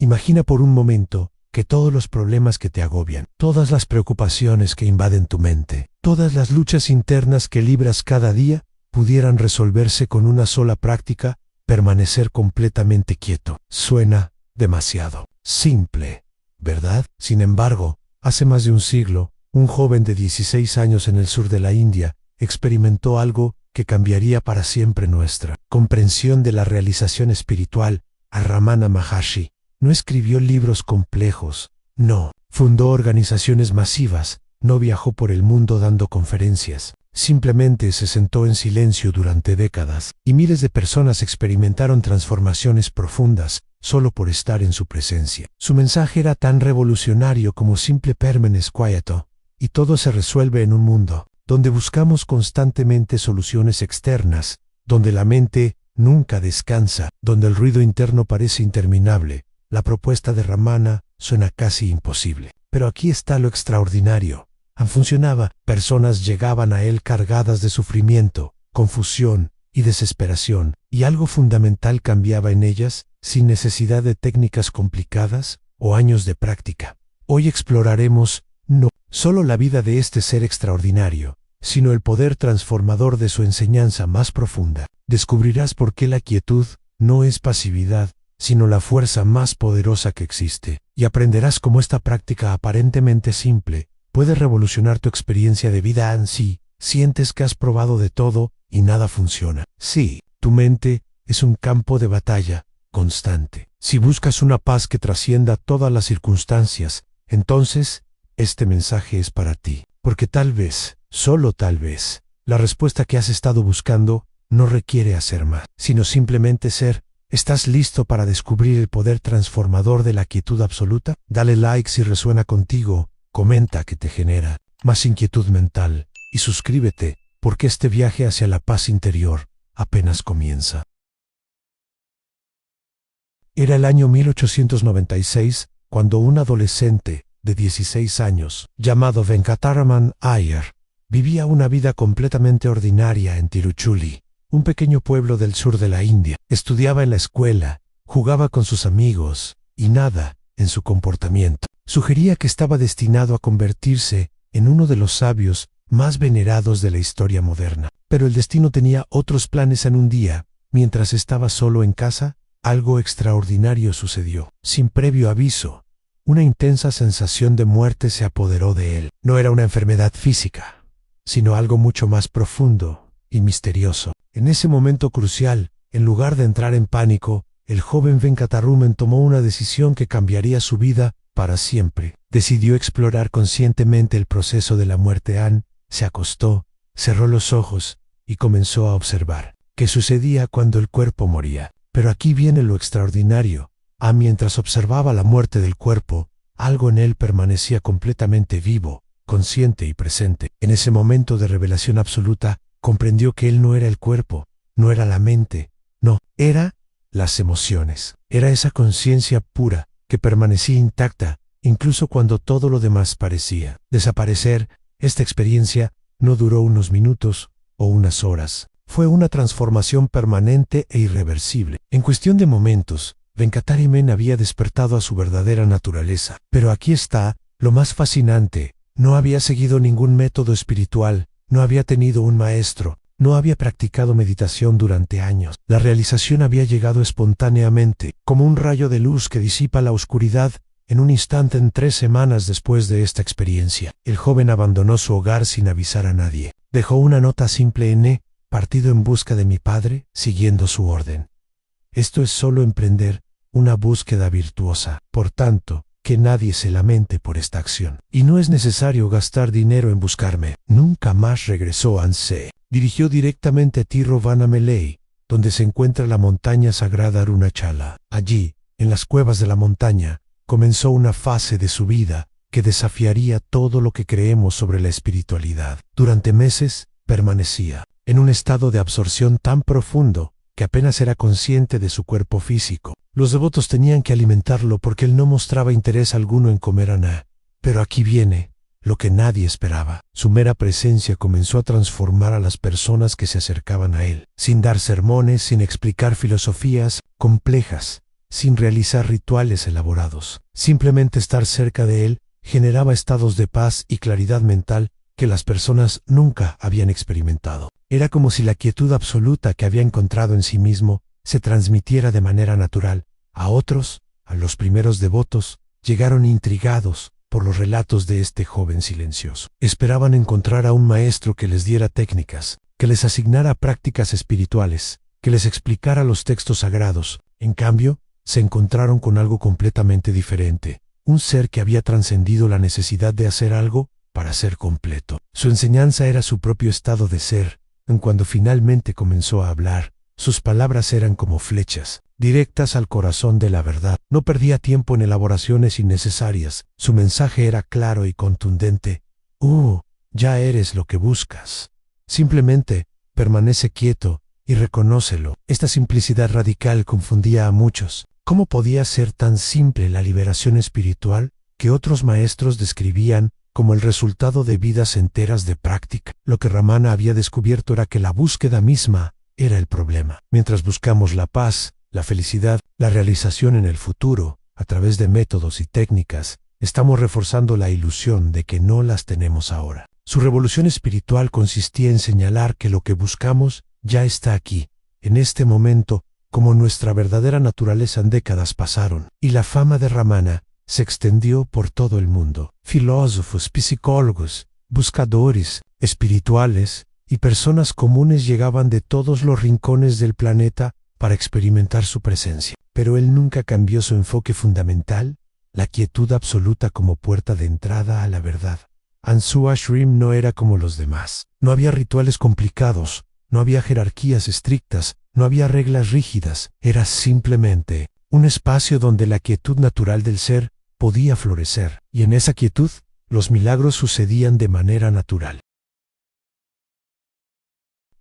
Imagina por un momento que todos los problemas que te agobian, todas las preocupaciones que invaden tu mente, todas las luchas internas que libras cada día, pudieran resolverse con una sola práctica: permanecer completamente quieto. Suena demasiado simple, ¿verdad? Sin embargo, hace más de un siglo, un joven de 16 años en el sur de la India experimentó algo que cambiaría para siempre nuestra comprensión de la realización espiritual. Ramana Maharshi no escribió libros complejos, no fundó organizaciones masivas, no viajó por el mundo dando conferencias. Simplemente se sentó en silencio durante décadas, y miles de personas experimentaron transformaciones profundas solo por estar en su presencia. Su mensaje era tan revolucionario como simple: permanes quieto, y todo se resuelve en un mundo donde buscamos constantemente soluciones externas, donde la mente nunca descansa, donde el ruido interno parece interminable. La propuesta de Ramana suena casi imposible. Pero aquí está lo extraordinario. Funcionaba. Personas llegaban a él cargadas de sufrimiento, confusión y desesperación, y algo fundamental cambiaba en ellas, sin necesidad de técnicas complicadas o años de práctica. Hoy exploraremos no solo la vida de este ser extraordinario, sino el poder transformador de su enseñanza más profunda. Descubrirás por qué la quietud no es pasividad, sino la fuerza más poderosa que existe, y aprenderás cómo esta práctica aparentemente simple puede revolucionar tu experiencia de vida. Si sientes que has probado de todo y nada funciona, sí, tu mente es un campo de batalla constante. Si buscas una paz que trascienda todas las circunstancias, entonces este mensaje es para ti, porque tal vez, solo tal vez, la respuesta que has estado buscando no requiere hacer más, sino simplemente ser. ¿Estás listo para descubrir el poder transformador de la quietud absoluta? Dale like si resuena contigo, comenta qué te genera más inquietud mental, y suscríbete, porque este viaje hacia la paz interior apenas comienza. Era el año 1896, cuando un adolescente de 16 años, llamado Venkataraman Iyer, vivía una vida completamente ordinaria en Tiruchuli, un pequeño pueblo del sur de la India. Estudiaba en la escuela, jugaba con sus amigos, y nada en su comportamiento sugería que estaba destinado a convertirse en uno de los sabios más venerados de la historia moderna. Pero el destino tenía otros planes. En un día, mientras estaba solo en casa, algo extraordinario sucedió. Sin previo aviso, una intensa sensación de muerte se apoderó de él. No era una enfermedad física, sino algo mucho más profundo y misterioso. En ese momento crucial, en lugar de entrar en pánico, el joven Venkataraman tomó una decisión que cambiaría su vida para siempre. Decidió explorar conscientemente el proceso de la muerte. Se acostó, cerró los ojos y comenzó a observar qué sucedía cuando el cuerpo moría. Pero aquí viene lo extraordinario. Mientras observaba la muerte del cuerpo, algo en él permanecía completamente vivo, consciente y presente. En ese momento de revelación absoluta, comprendió que él no era el cuerpo, no era la mente, no, era las emociones. Era esa conciencia pura que permanecía intacta, incluso cuando todo lo demás parecía desaparecer. Esta experiencia no duró unos minutos o unas horas. Fue una transformación permanente e irreversible. En cuestión de momentos, Venkataraman había despertado a su verdadera naturaleza. Pero aquí está lo más fascinante. No había seguido ningún método espiritual, no había tenido un maestro, no había practicado meditación durante años. La realización había llegado espontáneamente, como un rayo de luz que disipa la oscuridad en un instante. En 3 semanas después de esta experiencia, el joven abandonó su hogar sin avisar a nadie. Dejó una nota simple: partido en busca de mi padre, siguiendo su orden. Esto es solo emprender una búsqueda virtuosa. Por tanto, que nadie se lamente por esta acción. Y no es necesario gastar dinero en buscarme. Nunca más regresó. Se dirigió directamente a Tiruvannamalai, donde se encuentra la montaña sagrada Arunachala. Allí, en las cuevas de la montaña, comenzó una fase de su vida que desafiaría todo lo que creemos sobre la espiritualidad. Durante meses, permanecía en un estado de absorción tan profundo que apenas era consciente de su cuerpo físico. Los devotos tenían que alimentarlo porque él no mostraba interés alguno en comer nada. Pero aquí viene lo que nadie esperaba. Su mera presencia comenzó a transformar a las personas que se acercaban a él. Sin dar sermones, sin explicar filosofías complejas, sin realizar rituales elaborados. Simplemente estar cerca de él generaba estados de paz y claridad mental que las personas nunca habían experimentado. Era como si la quietud absoluta que había encontrado en sí mismo se transmitiera de manera natural. A otros, a los primeros devotos, llegaron intrigados por los relatos de este joven silencioso. Esperaban encontrar a un maestro que les diera técnicas, que les asignara prácticas espirituales, que les explicara los textos sagrados. En cambio, se encontraron con algo completamente diferente, un ser que había trascendido la necesidad de hacer algo para ser completo. Su enseñanza era su propio estado de ser. Cuando finalmente comenzó a hablar, sus palabras eran como flechas, directas al corazón de la verdad. No perdía tiempo en elaboraciones innecesarias. Su mensaje era claro y contundente. Ya eres lo que buscas. Simplemente permanece quieto y reconócelo. Esta simplicidad radical confundía a muchos. ¿Cómo podía ser tan simple la liberación espiritual que otros maestros describían como el resultado de vidas enteras de práctica? Lo que Ramana había descubierto era que la búsqueda misma era el problema. Mientras buscamos la paz, la felicidad, la realización en el futuro, a través de métodos y técnicas, estamos reforzando la ilusión de que no las tenemos ahora. Su revolución espiritual consistía en señalar que lo que buscamos ya está aquí, en este momento, como nuestra verdadera naturaleza en décadas pasaron, y la fama de Ramana se extendió por todo el mundo. Filósofos, psicólogos, buscadores, espirituales y personas comunes llegaban de todos los rincones del planeta para experimentar su presencia. Pero él nunca cambió su enfoque fundamental, la quietud absoluta como puerta de entrada a la verdad. Ansu Ashrim no era como los demás. No había rituales complicados, no había jerarquías estrictas, no había reglas rígidas. Era simplemente un espacio donde la quietud natural del ser podía florecer, y en esa quietud los milagros sucedían de manera natural.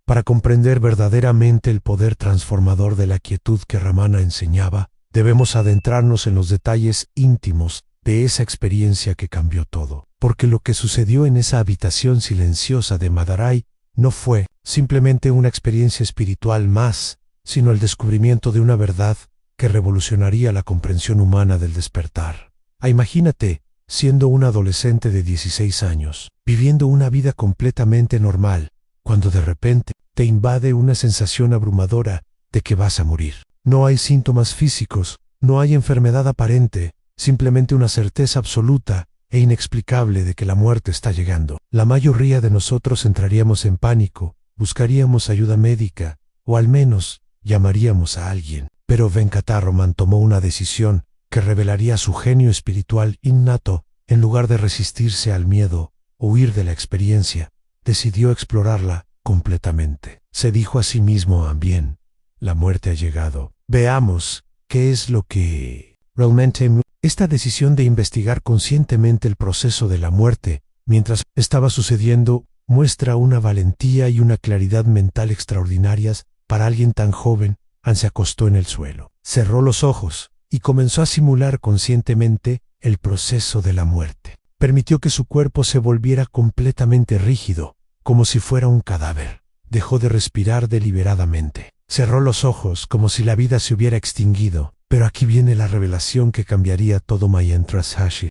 Para comprender verdaderamente el poder transformador de la quietud que Ramana enseñaba, debemos adentrarnos en los detalles íntimos de esa experiencia que cambió todo. Porque lo que sucedió en esa habitación silenciosa de Madurai no fue simplemente una experiencia espiritual más, sino el descubrimiento de una verdad que revolucionaría la comprensión humana del despertar. Imagínate, siendo un adolescente de 16 años, viviendo una vida completamente normal, cuando de repente te invade una sensación abrumadora de que vas a morir. No hay síntomas físicos, no hay enfermedad aparente, simplemente una certeza absoluta e inexplicable de que la muerte está llegando. La mayoría de nosotros entraríamos en pánico, buscaríamos ayuda médica, o al menos llamaríamos a alguien. Pero Venkataraman tomó una decisión que revelaría su genio espiritual innato. En lugar de resistirse al miedo o huir de la experiencia, decidió explorarla completamente. Se dijo a sí mismo: bien, la muerte ha llegado. Veamos qué es lo que realmente... Esta decisión de investigar conscientemente el proceso de la muerte, mientras estaba sucediendo, muestra una valentía y una claridad mental extraordinarias para alguien tan joven. Se acostó en el suelo, cerró los ojos y comenzó a simular conscientemente el proceso de la muerte. Permitió que su cuerpo se volviera completamente rígido, como si fuera un cadáver. Dejó de respirar deliberadamente. Cerró los ojos como si la vida se hubiera extinguido. Pero aquí viene la revelación que cambiaría todo Mayentra Sashi.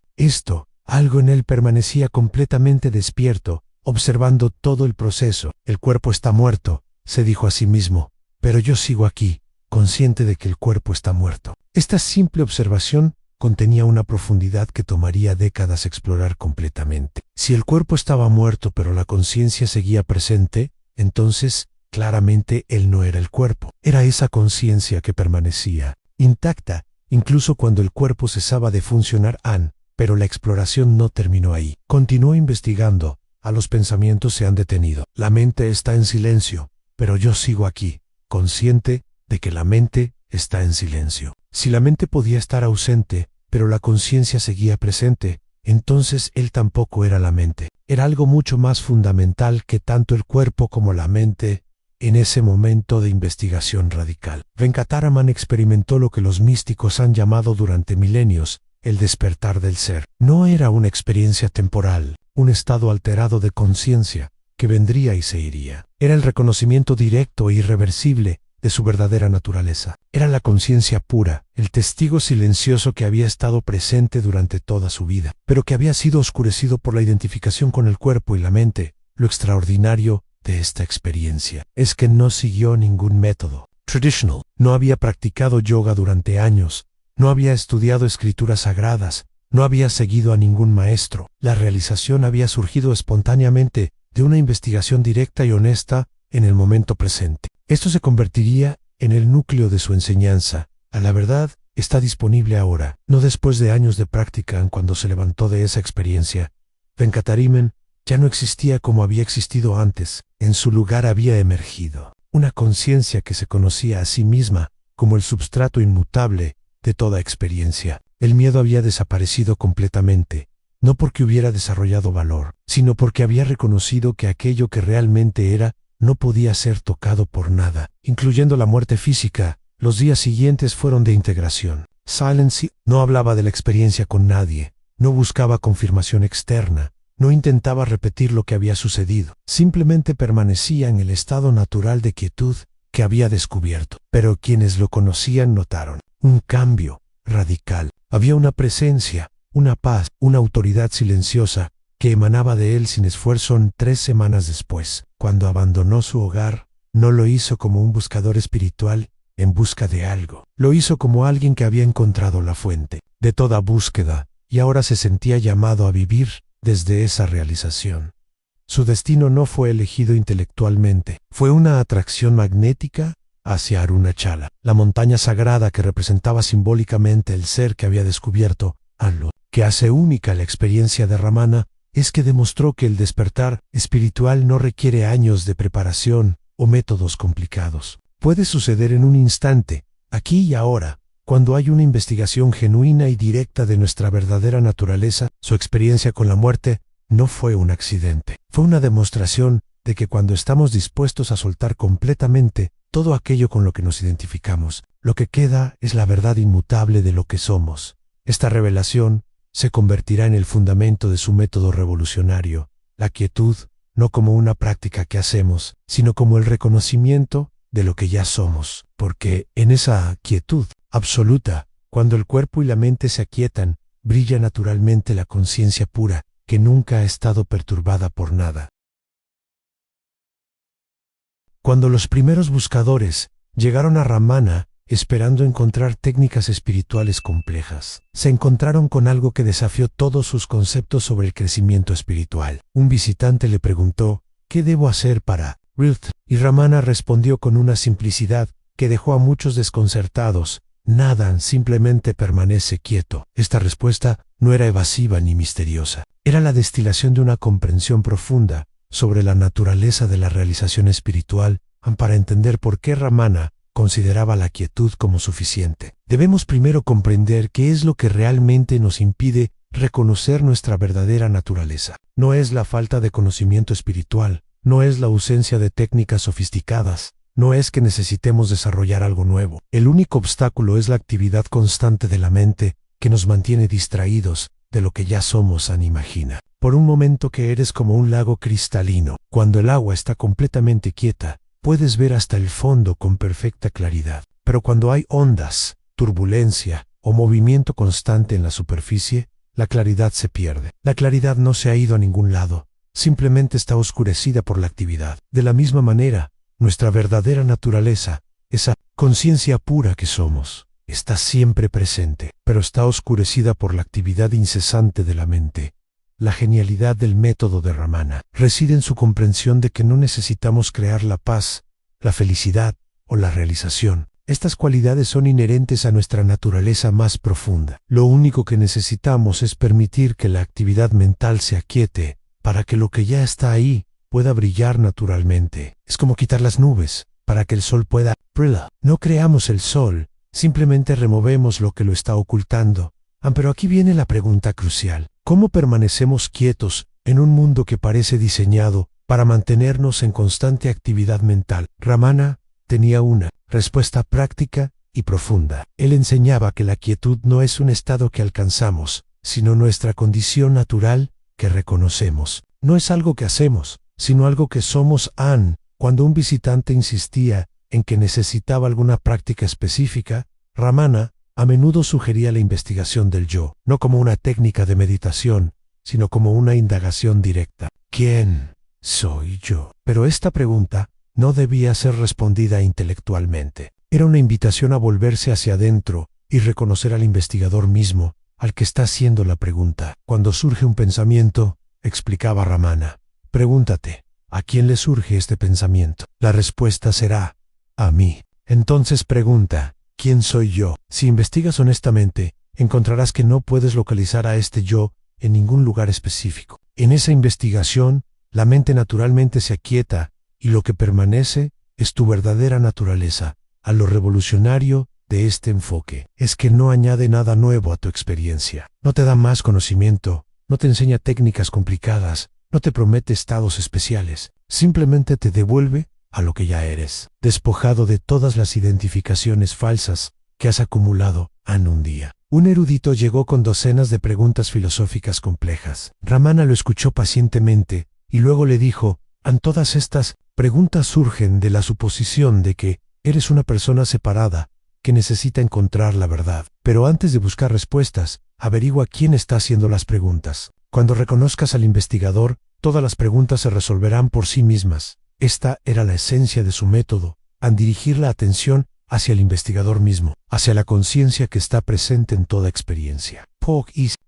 Algo en él permanecía completamente despierto, observando todo el proceso. El cuerpo está muerto, se dijo a sí mismo, pero yo sigo aquí, consciente de que el cuerpo está muerto. Esta simple observación contenía una profundidad que tomaría décadas explorar completamente. Si el cuerpo estaba muerto pero la conciencia seguía presente, entonces, claramente él no era el cuerpo. Era esa conciencia que permanecía intacta, incluso cuando el cuerpo cesaba de funcionar. Pero la exploración no terminó ahí. Continuó investigando. Los pensamientos se han detenido. La mente está en silencio, pero yo sigo aquí, consciente de que la mente está en silencio. Si la mente podía estar ausente, pero la conciencia seguía presente, entonces él tampoco era la mente. Era algo mucho más fundamental que tanto el cuerpo como la mente. En ese momento de investigación radical, Venkataraman experimentó lo que los místicos han llamado durante milenios el despertar del ser. No era una experiencia temporal, un estado alterado de conciencia que vendría y se iría. Era el reconocimiento directo e irreversible de su verdadera naturaleza. Era la conciencia pura, el testigo silencioso que había estado presente durante toda su vida, pero que había sido oscurecido por la identificación con el cuerpo y la mente. Lo extraordinario de esta experiencia es que no siguió ningún método traditional, no había practicado yoga durante años, no había estudiado escrituras sagradas, no había seguido a ningún maestro. La realización había surgido espontáneamente de una investigación directa y honesta en el momento presente. Esto se convertiría en el núcleo de su enseñanza. A la verdad está disponible ahora, no después de años de práctica. Cuando se levantó de esa experiencia, Venkataraman ya no existía como había existido antes. En su lugar había emergido una conciencia que se conocía a sí misma como el substrato inmutable de toda experiencia. El miedo había desaparecido completamente, no porque hubiera desarrollado valor, sino porque había reconocido que aquello que realmente era no podía ser tocado por nada, incluyendo la muerte física. Los días siguientes fueron de integración. Silence no hablaba de la experiencia con nadie, no buscaba confirmación externa, no intentaba repetir lo que había sucedido, simplemente permanecía en el estado natural de quietud que había descubierto. Pero quienes lo conocían notaron un cambio radical. Había una presencia, una paz, una autoridad silenciosa que emanaba de él sin esfuerzo. 3 semanas después, cuando abandonó su hogar, no lo hizo como un buscador espiritual en busca de algo. Lo hizo como alguien que había encontrado la fuente de toda búsqueda y ahora se sentía llamado a vivir desde esa realización. Su destino no fue elegido intelectualmente, fue una atracción magnética hacia Arunachala, la montaña sagrada que representaba simbólicamente el ser que había descubierto. Lo que hace única la experiencia de Ramana es que demostró que el despertar espiritual no requiere años de preparación o métodos complicados. Puede suceder en un instante, aquí y ahora, cuando hay una investigación genuina y directa de nuestra verdadera naturaleza. Su experiencia con la muerte no fue un accidente, fue una demostración de que cuando estamos dispuestos a soltar completamente todo aquello con lo que nos identificamos, lo que queda es la verdad inmutable de lo que somos. Esta revelación se convertirá en el fundamento de su método revolucionario, la quietud, no como una práctica que hacemos, sino como el reconocimiento de lo que ya somos, porque en esa quietud absoluta, cuando el cuerpo y la mente se aquietan, brilla naturalmente la conciencia pura, que nunca ha estado perturbada por nada. Cuando los primeros buscadores llegaron a Ramana esperando encontrar técnicas espirituales complejas, se encontraron con algo que desafió todos sus conceptos sobre el crecimiento espiritual. Un visitante le preguntó, ¿qué debo hacer para Ruth? Y Ramana respondió con una simplicidad que dejó a muchos desconcertados: nada, simplemente permanece quieto. Esta respuesta no era evasiva ni misteriosa, era la destilación de una comprensión profunda sobre la naturaleza de la realización espiritual. Para entender por qué Ramana consideraba la quietud como suficiente, debemos primero comprender qué es lo que realmente nos impide reconocer nuestra verdadera naturaleza. No es la falta de conocimiento espiritual, no es la ausencia de técnicas sofisticadas, no es que necesitemos desarrollar algo nuevo. El único obstáculo es la actividad constante de la mente que nos mantiene distraídos de lo que ya somos. Imagina por un momento que eres como un lago cristalino. Cuando el agua está completamente quieta, puedes ver hasta el fondo con perfecta claridad. Pero cuando hay ondas, turbulencia o movimiento constante en la superficie, la claridad se pierde. La claridad no se ha ido a ningún lado, simplemente está oscurecida por la actividad. De la misma manera, nuestra verdadera naturaleza, esa conciencia pura que somos, está siempre presente, pero está oscurecida por la actividad incesante de la mente. La genialidad del método de Ramana reside en su comprensión de que no necesitamos crear la paz, la felicidad o la realización. Estas cualidades son inherentes a nuestra naturaleza más profunda. Lo único que necesitamos es permitir que la actividad mental se aquiete para que lo que ya está ahí pueda brillar naturalmente. Es como quitar las nubes para que el sol pueda brillar. No creamos el sol, simplemente removemos lo que lo está ocultando. Pero aquí viene la pregunta crucial: ¿cómo permanecemos quietos en un mundo que parece diseñado para mantenernos en constante actividad mental? Ramana tenía una respuesta práctica y profunda. Él enseñaba que la quietud no es un estado que alcanzamos, sino nuestra condición natural que reconocemos. No es algo que hacemos, sino algo que somos. Cuando un visitante insistía en que necesitaba alguna práctica específica, Ramana a menudo sugería la investigación del yo, no como una técnica de meditación, sino como una indagación directa. ¿Quién soy yo? Pero esta pregunta no debía ser respondida intelectualmente. Era una invitación a volverse hacia adentro y reconocer al investigador mismo, al que está haciendo la pregunta. Cuando surge un pensamiento, explicaba Ramana, pregúntate, ¿a quién le surge este pensamiento? La respuesta será, a mí. Entonces pregunta, ¿quién soy yo? Si investigas honestamente, encontrarás que no puedes localizar a este yo en ningún lugar específico. En esa investigación, la mente naturalmente se aquieta y lo que permanece es tu verdadera naturaleza. A lo revolucionario de este enfoque es que no añade nada nuevo a tu experiencia. No te da más conocimiento, no te enseña técnicas complicadas, no te promete estados especiales. Simplemente te devuelve a lo que ya eres, despojado de todas las identificaciones falsas que has acumulado en un día. Un erudito llegó con docenas de preguntas filosóficas complejas. Ramana lo escuchó pacientemente y luego le dijo, todas estas preguntas surgen de la suposición de que eres una persona separada que necesita encontrar la verdad. Pero antes de buscar respuestas, averigua quién está haciendo las preguntas. Cuando reconozcas al investigador, todas las preguntas se resolverán por sí mismas. Esta era la esencia de su método, al dirigir la atención hacia el investigador mismo, hacia la conciencia que está presente en toda experiencia.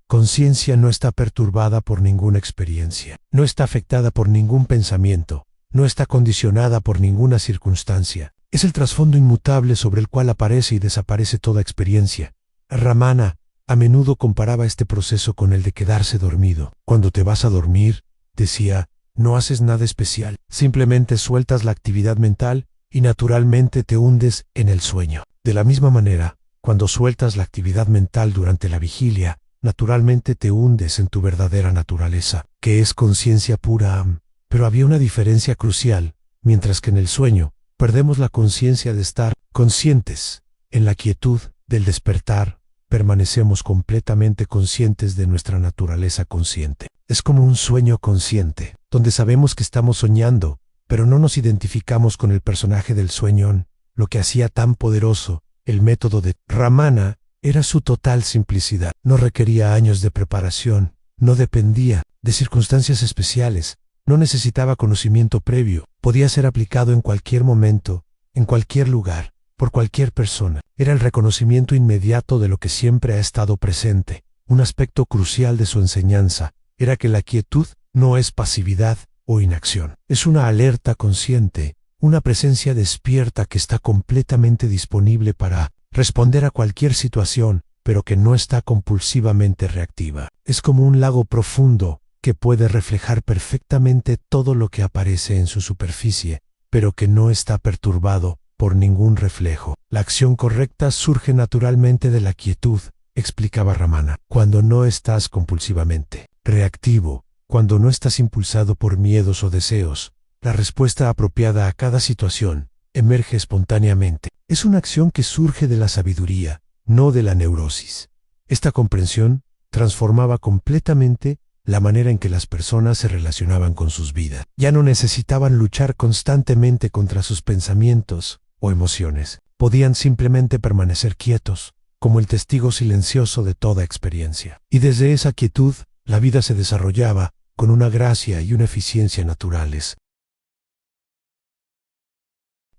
Conciencia no está perturbada por ninguna experiencia, no está afectada por ningún pensamiento, no está condicionada por ninguna circunstancia. Es el trasfondo inmutable sobre el cual aparece y desaparece toda experiencia. Ramana a menudo comparaba este proceso con el de quedarse dormido. Cuando te vas a dormir, decía, no haces nada especial, simplemente sueltas la actividad mental y naturalmente te hundes en el sueño. De la misma manera, cuando sueltas la actividad mental durante la vigilia, naturalmente te hundes en tu verdadera naturaleza, que es conciencia pura. Pero había una diferencia crucial. Mientras que en el sueño, perdemos la conciencia de estar conscientes. En la quietud del despertar, permanecemos completamente conscientes de nuestra naturaleza consciente. Es como un sueño consciente, donde sabemos que estamos soñando, pero no nos identificamos con el personaje del sueño. Lo que hacía tan poderoso el método de Ramana era su total simplicidad. No requería años de preparación, no dependía de circunstancias especiales, no necesitaba conocimiento previo, podía ser aplicado en cualquier momento, en cualquier lugar, por cualquier persona. Era el reconocimiento inmediato de lo que siempre ha estado presente. Un aspecto crucial de su enseñanza era que la quietud no es pasividad o inacción. Es una alerta consciente, una presencia despierta que está completamente disponible para responder a cualquier situación, pero que no está compulsivamente reactiva. Es como un lago profundo que puede reflejar perfectamente todo lo que aparece en su superficie, pero que no está perturbado por ningún reflejo. La acción correcta surge naturalmente de la quietud, explicaba Ramana, cuando no estás compulsivamente reactivo, cuando no estás impulsado por miedos o deseos. La respuesta apropiada a cada situación emerge espontáneamente. Es una acción que surge de la sabiduría, no de la neurosis. Esta comprensión transformaba completamente la manera en que las personas se relacionaban con sus vidas. Ya no necesitaban luchar constantemente contra sus pensamientos o emociones. Podían simplemente permanecer quietos, como el testigo silencioso de toda experiencia. Y desde esa quietud, la vida se desarrollaba con una gracia y una eficiencia naturales.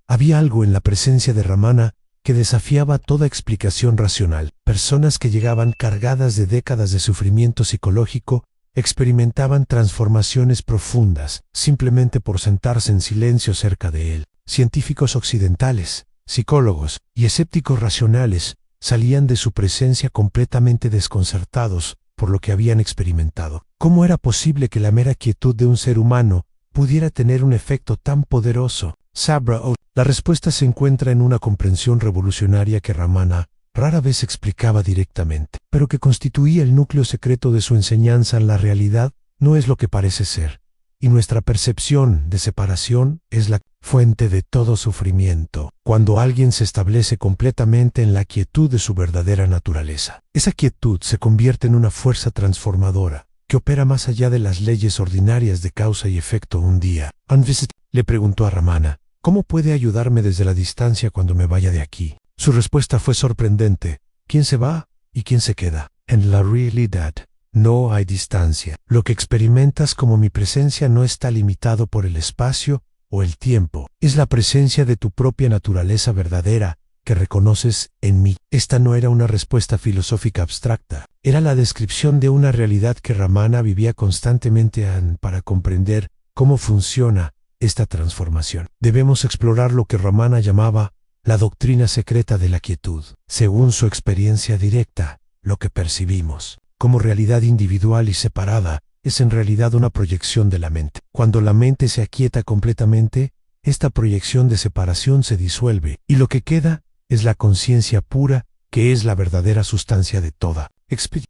Había algo en la presencia de Ramana que desafiaba toda explicación racional. Personas que llegaban cargadas de décadas de sufrimiento psicológico experimentaban transformaciones profundas simplemente por sentarse en silencio cerca de él. Científicos occidentales, psicólogos y escépticos racionales salían de su presencia completamente desconcertados por lo que habían experimentado. ¿Cómo era posible que la mera quietud de un ser humano pudiera tener un efecto tan poderoso? La respuesta se encuentra en una comprensión revolucionaria que Ramana rara vez explicaba directamente, pero que constituía el núcleo secreto de su enseñanza. La realidad no es lo que parece ser, y nuestra percepción de separación es la fuente de todo sufrimiento. Cuando alguien se establece completamente en la quietud de su verdadera naturaleza, esa quietud se convierte en una fuerza transformadora que opera más allá de las leyes ordinarias de causa y efecto. Un día, le preguntó a Ramana, ¿Cómo puede ayudarme desde la distancia cuando me vaya de aquí? Su respuesta fue sorprendente. ¿Quién se va y quién se queda? En la realidad, no hay distancia. Lo que experimentas como mi presencia no está limitado por el espacio o el tiempo. Es la presencia de tu propia naturaleza verdadera que reconoces en mí. Esta no era una respuesta filosófica abstracta. Era la descripción de una realidad que Ramana vivía constantemente para comprender cómo funciona esta transformación. Debemos explorar lo que Ramana llamaba la doctrina secreta de la quietud. Según su experiencia directa, lo que percibimos como realidad individual y separada es en realidad una proyección de la mente. Cuando la mente se aquieta completamente, esta proyección de separación se disuelve y lo que queda es la conciencia pura, que es la verdadera sustancia de toda.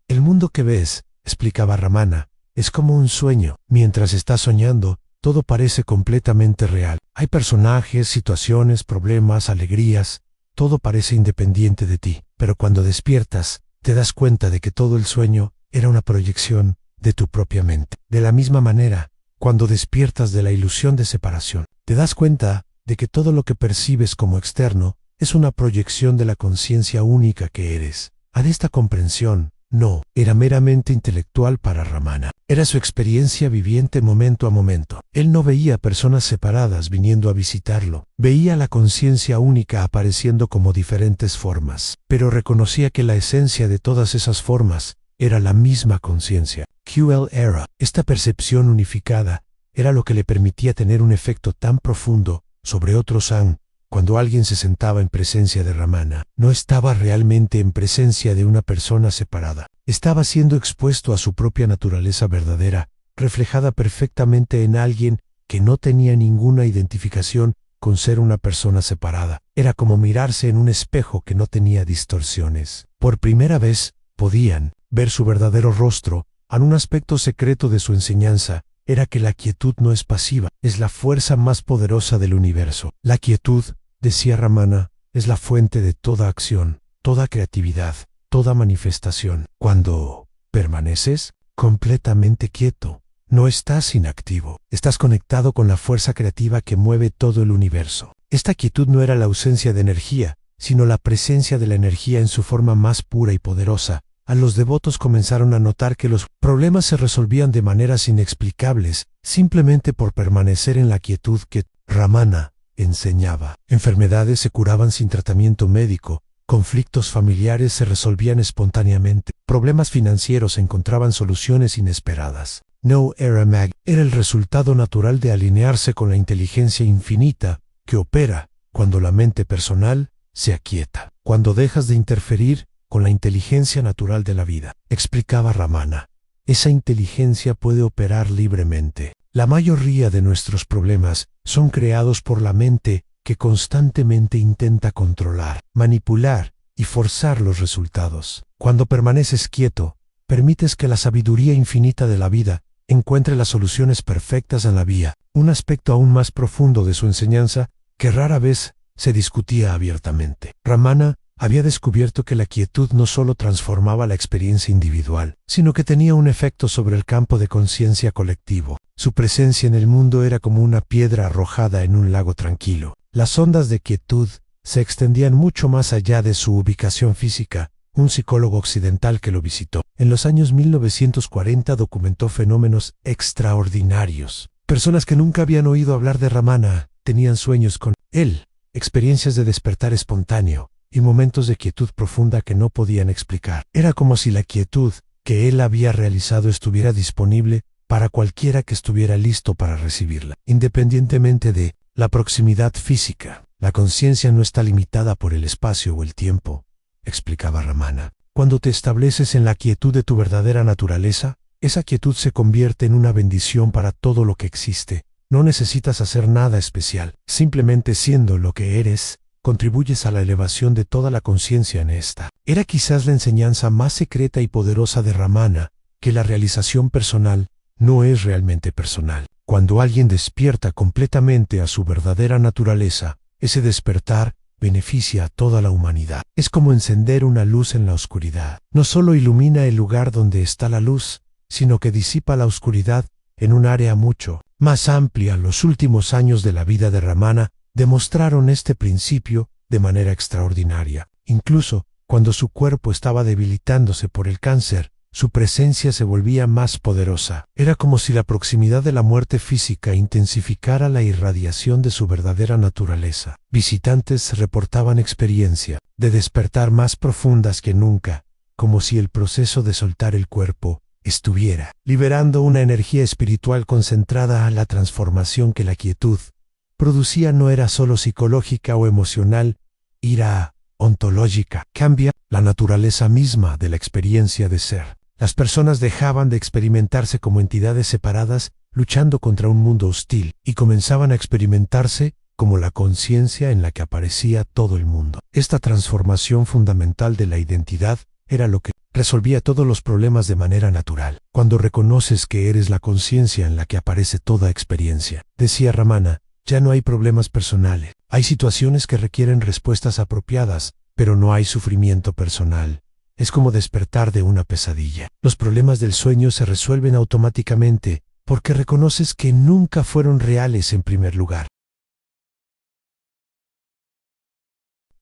El mundo que ves, explicaba Ramana, es como un sueño. Mientras estás soñando, todo parece completamente real. Hay personajes, situaciones, problemas, alegrías, todo parece independiente de ti. Pero cuando despiertas, te das cuenta de que todo el sueño era una proyección de tu propia mente. De la misma manera, cuando despiertas de la ilusión de separación, te das cuenta de que todo lo que percibes como externo es una proyección de la conciencia única que eres. A esta comprensión no era meramente intelectual para Ramana. Era su experiencia viviente momento a momento. Él no veía personas separadas viniendo a visitarlo. Veía la conciencia única apareciendo como diferentes formas. Pero reconocía que la esencia de todas esas formas era la misma conciencia. QL era. Esta percepción unificada era lo que le permitía tener un efecto tan profundo sobre otros cuando alguien se sentaba en presencia de Ramana. No estaba realmente en presencia de una persona separada. Estaba siendo expuesto a su propia naturaleza verdadera, reflejada perfectamente en alguien que no tenía ninguna identificación con ser una persona separada. Era como mirarse en un espejo que no tenía distorsiones. Por primera vez, podían ver su verdadero rostro. Un aspecto secreto de su enseñanza era que la quietud no es pasiva, es la fuerza más poderosa del universo. La quietud, decía Ramana, es la fuente de toda acción, toda creatividad, toda manifestación. Cuando permaneces completamente quieto, no estás inactivo, estás conectado con la fuerza creativa que mueve todo el universo. Esta quietud no era la ausencia de energía, sino la presencia de la energía en su forma más pura y poderosa. Los devotos comenzaron a notar que los problemas se resolvían de maneras inexplicables, simplemente por permanecer en la quietud que Ramana enseñaba. Enfermedades se curaban sin tratamiento médico, conflictos familiares se resolvían espontáneamente, problemas financieros encontraban soluciones inesperadas. No era mag era el resultado natural de alinearse con la inteligencia infinita que opera cuando la mente personal se aquieta, cuando dejas de interferir con la inteligencia natural de la vida, explicaba Ramana. Esa inteligencia puede operar libremente. La mayoría de nuestros problemas son creados por la mente que constantemente intenta controlar, manipular y forzar los resultados. Cuando permaneces quieto, permites que la sabiduría infinita de la vida encuentre las soluciones perfectas en la vía, un aspecto aún más profundo de su enseñanza que rara vez se discutía abiertamente. Ramana había descubierto que la quietud no solo transformaba la experiencia individual, sino que tenía un efecto sobre el campo de conciencia colectivo. Su presencia en el mundo era como una piedra arrojada en un lago tranquilo. Las ondas de quietud se extendían mucho más allá de su ubicación física. Un psicólogo occidental que lo visitó en los años 1940 documentó fenómenos extraordinarios. Personas que nunca habían oído hablar de Ramana tenían sueños con él, experiencias de despertar espontáneo y momentos de quietud profunda que no podían explicar. Era como si la quietud que él había realizado estuviera disponible para cualquiera que estuviera listo para recibirla, independientemente de la proximidad física. La conciencia no está limitada por el espacio o el tiempo, explicaba Ramana. Cuando te estableces en la quietud de tu verdadera naturaleza, esa quietud se convierte en una bendición para todo lo que existe. No necesitas hacer nada especial, simplemente siendo lo que eres, contribuyes a la elevación de toda la conciencia en esta. Era quizás la enseñanza más secreta y poderosa de Ramana, que la realización personal no es realmente personal. Cuando alguien despierta completamente a su verdadera naturaleza, ese despertar beneficia a toda la humanidad. Es como encender una luz en la oscuridad. No solo ilumina el lugar donde está la luz, sino que disipa la oscuridad en un área mucho más amplia. Los últimos años de la vida de Ramana demostraron este principio de manera extraordinaria. Incluso cuando su cuerpo estaba debilitándose por el cáncer, su presencia se volvía más poderosa. Era como si la proximidad de la muerte física intensificara la irradiación de su verdadera naturaleza. Visitantes reportaban experiencia de despertar más profundas que nunca, como si el proceso de soltar el cuerpo estuviera liberando una energía espiritual concentrada. A la transformación que la quietud producía no era solo psicológica o emocional, era ontológica. Cambia la naturaleza misma de la experiencia de ser. Las personas dejaban de experimentarse como entidades separadas luchando contra un mundo hostil y comenzaban a experimentarse como la conciencia en la que aparecía todo el mundo. Esta transformación fundamental de la identidad era lo que resolvía todos los problemas de manera natural. Cuando reconoces que eres la conciencia en la que aparece toda experiencia, decía Ramana, ya no hay problemas personales. Hay situaciones que requieren respuestas apropiadas, pero no hay sufrimiento personal. Es como despertar de una pesadilla. Los problemas del sueño se resuelven automáticamente porque reconoces que nunca fueron reales en primer lugar.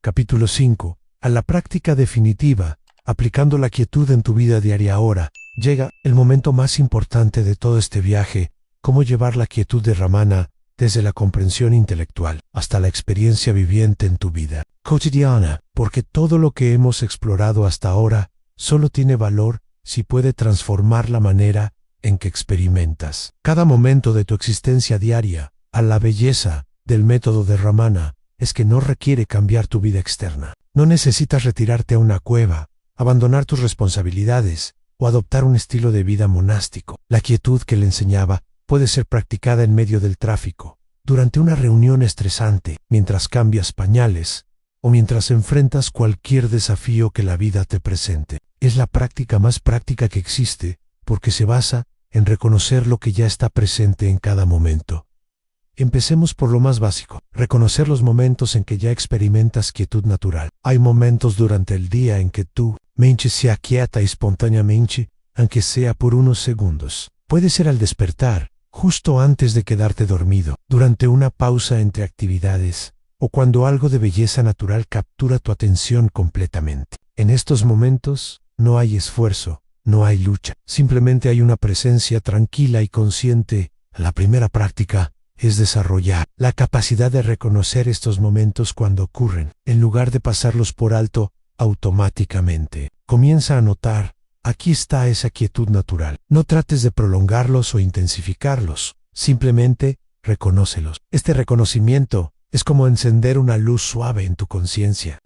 Capítulo 5. A la práctica definitiva. Aplicando la quietud en tu vida diaria. Ahora llega el momento más importante de todo este viaje: cómo llevar la quietud de Ramana desde la comprensión intelectual hasta la experiencia viviente en tu vida cotidiana, porque todo lo que hemos explorado hasta ahora solo tiene valor si puede transformar la manera en que experimentas cada momento de tu existencia diaria. A la belleza del método de Ramana es que no requiere cambiar tu vida externa. No necesitas retirarte a una cueva, abandonar tus responsabilidades o adoptar un estilo de vida monástico. La quietud que le enseñaba puede ser practicada en medio del tráfico, durante una reunión estresante, mientras cambias pañales o mientras enfrentas cualquier desafío que la vida te presente. Es la práctica más práctica que existe porque se basa en reconocer lo que ya está presente en cada momento. Empecemos por lo más básico: reconocer los momentos en que ya experimentas quietud natural. Hay momentos durante el día en que tu mente se aquieta espontáneamente, aunque sea por unos segundos. Puede ser al despertar, justo antes de quedarte dormido, durante una pausa entre actividades, o cuando algo de belleza natural captura tu atención completamente. En estos momentos no hay esfuerzo, no hay lucha, simplemente hay una presencia tranquila y consciente. La primera práctica es desarrollar la capacidad de reconocer estos momentos cuando ocurren, en lugar de pasarlos por alto automáticamente. Comienza a notar: aquí está esa quietud natural. No trates de prolongarlos o intensificarlos, simplemente reconócelos. Este reconocimiento es como encender una luz suave en tu conciencia.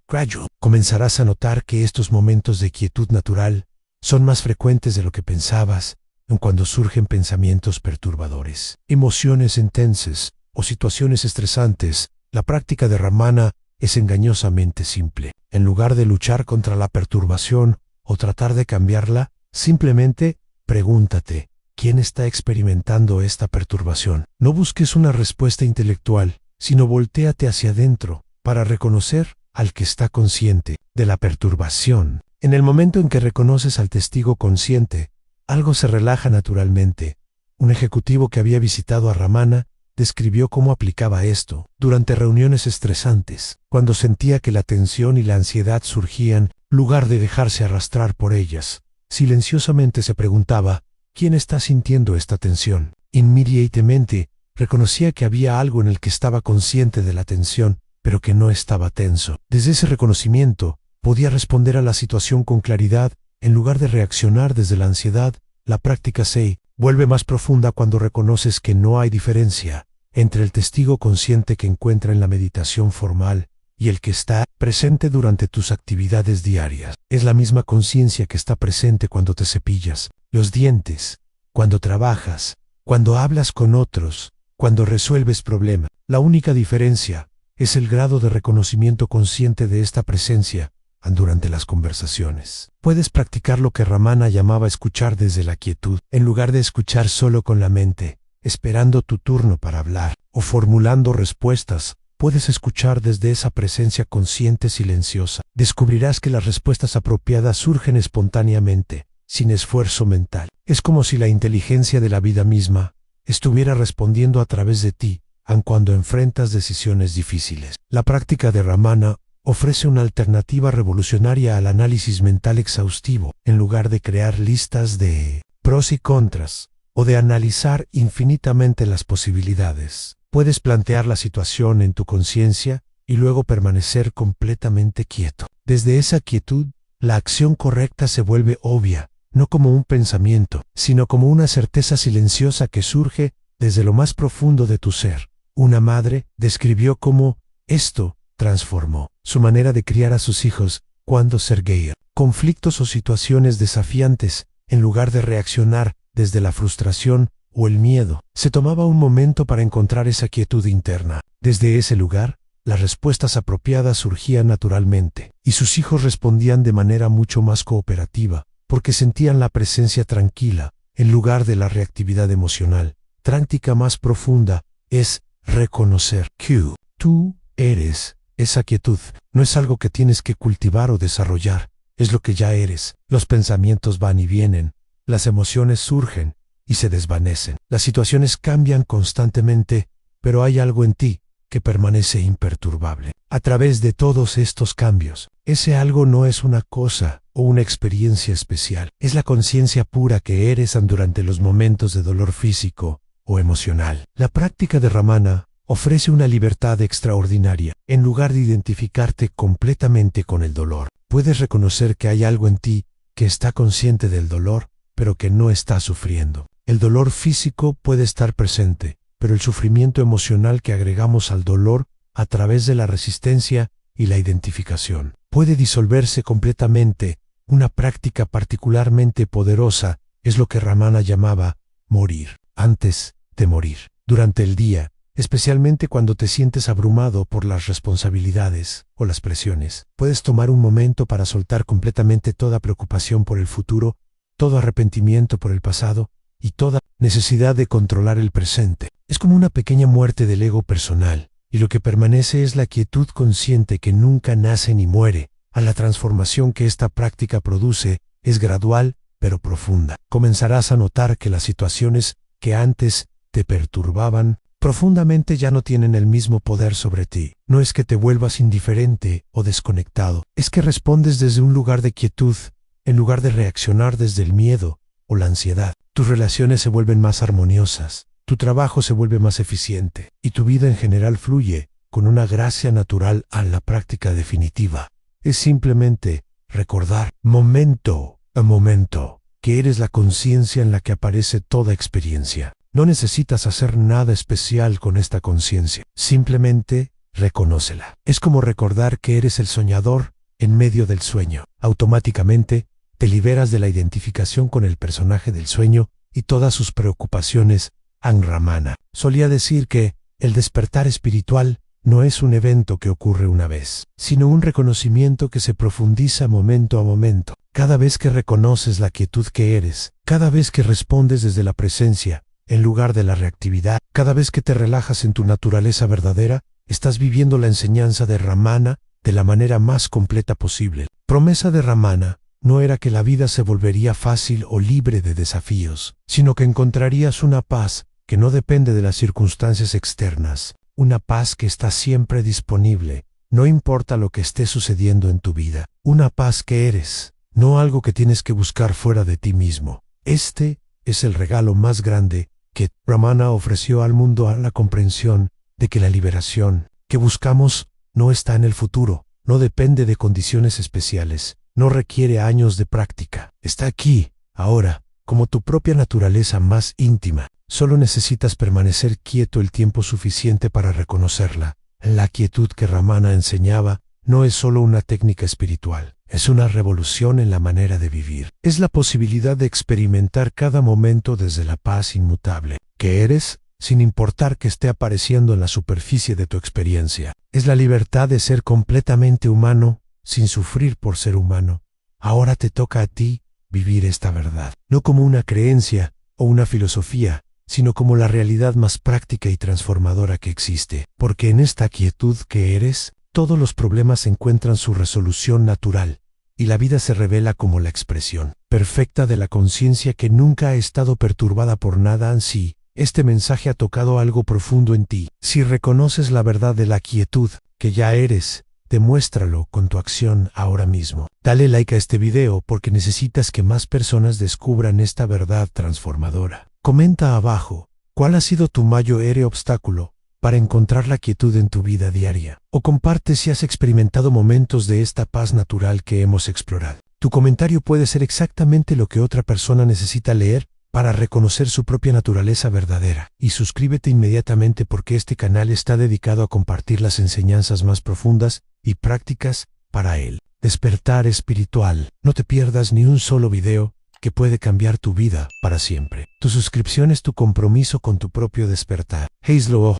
Comenzarás a notar que estos momentos de quietud natural son más frecuentes de lo que pensabas cuando surgen pensamientos perturbadores, emociones intensas o situaciones estresantes. La práctica de Ramana es engañosamente simple. En lugar de luchar contra la perturbación o tratar de cambiarla, simplemente pregúntate: ¿quién está experimentando esta perturbación? No busques una respuesta intelectual, sino voltéate hacia adentro para reconocer al que está consciente de la perturbación. En el momento en que reconoces al testigo consciente, algo se relaja naturalmente. Un ejecutivo que había visitado a Ramana describió cómo aplicaba esto durante reuniones estresantes, cuando sentía que la tensión y la ansiedad surgían. En lugar de dejarse arrastrar por ellas, silenciosamente se preguntaba: ¿quién está sintiendo esta tensión? Inmediatamente reconocía que había algo en el que estaba consciente de la tensión, pero que no estaba tenso. Desde ese reconocimiento, podía responder a la situación con claridad, en lugar de reaccionar desde la ansiedad. La práctica se vuelve más profunda cuando reconoces que no hay diferencia entre el testigo consciente que encuentra en la meditación formal y el que está presente durante tus actividades diarias. Es la misma conciencia que está presente cuando te cepillas los dientes, cuando trabajas, cuando hablas con otros, cuando resuelves problemas. La única diferencia es el grado de reconocimiento consciente de esta presencia durante las conversaciones. Puedes practicar lo que Ramana llamaba escuchar desde la quietud, en lugar de escuchar solo con la mente, esperando tu turno para hablar o formulando respuestas. Puedes escuchar desde esa presencia consciente silenciosa. Descubrirás que las respuestas apropiadas surgen espontáneamente, sin esfuerzo mental. Es como si la inteligencia de la vida misma estuviera respondiendo a través de ti, aun cuando enfrentas decisiones difíciles. La práctica de Ramana ofrece una alternativa revolucionaria al análisis mental exhaustivo, en lugar de crear listas de pros y contras, o de analizar infinitamente las posibilidades. Puedes plantear la situación en tu conciencia y luego permanecer completamente quieto. Desde esa quietud, la acción correcta se vuelve obvia, no como un pensamiento, sino como una certeza silenciosa que surge desde lo más profundo de tu ser. Una madre describió cómo esto transformó su manera de criar a sus hijos cuando Sergei conflictos o situaciones desafiantes, en lugar de reaccionar desde la frustración o el miedo, se tomaba un momento para encontrar esa quietud interna. Desde ese lugar, las respuestas apropiadas surgían naturalmente, y sus hijos respondían de manera mucho más cooperativa, porque sentían la presencia tranquila, en lugar de la reactividad emocional. Práctica más profunda es reconocer que tú eres esa quietud. No es algo que tienes que cultivar o desarrollar, es lo que ya eres. Los pensamientos van y vienen, las emociones surgen y se desvanecen. Las situaciones cambian constantemente, pero hay algo en ti que permanece imperturbable. A través de todos estos cambios, ese algo no es una cosa o una experiencia especial, es la conciencia pura que eres durante los momentos de dolor físico o emocional. La práctica de Ramana ofrece una libertad extraordinaria. En lugar de identificarte completamente con el dolor, puedes reconocer que hay algo en ti que está consciente del dolor, pero que no está sufriendo. El dolor físico puede estar presente, pero el sufrimiento emocional que agregamos al dolor a través de la resistencia y la identificación puede disolverse completamente. Una práctica particularmente poderosa es lo que Ramana llamaba morir antes de morir. Durante el día, especialmente cuando te sientes abrumado por las responsabilidades o las presiones, puedes tomar un momento para soltar completamente toda preocupación por el futuro, todo arrepentimiento por el pasado y toda necesidad de controlar el presente. Es como una pequeña muerte del ego personal, y lo que permanece es la quietud consciente que nunca nace ni muere. A la transformación que esta práctica produce es gradual pero profunda. Comenzarás a notar que las situaciones que antes te perturbaban profundamente ya no tienen el mismo poder sobre ti. No es que te vuelvas indiferente o desconectado, es que respondes desde un lugar de quietud, en lugar de reaccionar desde el miedo o la ansiedad. Tus relaciones se vuelven más armoniosas, tu trabajo se vuelve más eficiente, y tu vida en general fluye con una gracia natural a la práctica definitiva. Es simplemente recordar, momento a momento, que eres la conciencia en la que aparece toda experiencia. No necesitas hacer nada especial con esta conciencia, simplemente reconócela. Es como recordar que eres el soñador en medio del sueño. Automáticamente te liberas de la identificación con el personaje del sueño y todas sus preocupaciones. Ramana solía decir que el despertar espiritual no es un evento que ocurre una vez, sino un reconocimiento que se profundiza momento a momento. Cada vez que reconoces la quietud que eres, cada vez que respondes desde la presencia, en lugar de la reactividad, cada vez que te relajas en tu naturaleza verdadera, estás viviendo la enseñanza de Ramana de la manera más completa posible. Promesa de Ramana no era que la vida se volvería fácil o libre de desafíos, sino que encontrarías una paz que no depende de las circunstancias externas, una paz que está siempre disponible, no importa lo que esté sucediendo en tu vida, una paz que eres, no algo que tienes que buscar fuera de ti mismo. Este es el regalo más grande que Ramana ofreció al mundo, a la comprensión de que la liberación que buscamos no está en el futuro, no depende de condiciones especiales, no requiere años de práctica, está aquí, ahora, como tu propia naturaleza más íntima. Solo necesitas permanecer quieto el tiempo suficiente para reconocerla. La quietud que Ramana enseñaba no es solo una técnica espiritual, es una revolución en la manera de vivir. Es la posibilidad de experimentar cada momento desde la paz inmutable que eres, sin importar que esté apareciendo en la superficie de tu experiencia. Es la libertad de ser completamente humano, sin sufrir por ser humano. Ahora te toca a ti vivir esta verdad, no como una creencia o una filosofía, sino como la realidad más práctica y transformadora que existe. Porque en esta quietud que eres, todos los problemas encuentran su resolución natural, y la vida se revela como la expresión perfecta de la conciencia que nunca ha estado perturbada por nada en sí, Este mensaje ha tocado algo profundo en ti. Si reconoces la verdad de la quietud que ya eres, demuéstralo con tu acción ahora mismo. Dale like a este video porque necesitas que más personas descubran esta verdad transformadora. Comenta abajo, ¿cuál ha sido tu mayor obstáculo para encontrar la quietud en tu vida diaria? O comparte si has experimentado momentos de esta paz natural que hemos explorado. Tu comentario puede ser exactamente lo que otra persona necesita leer para reconocer su propia naturaleza verdadera. Y suscríbete inmediatamente porque este canal está dedicado a compartir las enseñanzas más profundas y prácticas para el despertar espiritual. No te pierdas ni un solo video que puede cambiar tu vida para siempre. Tu suscripción es tu compromiso con tu propio despertar. Hazlo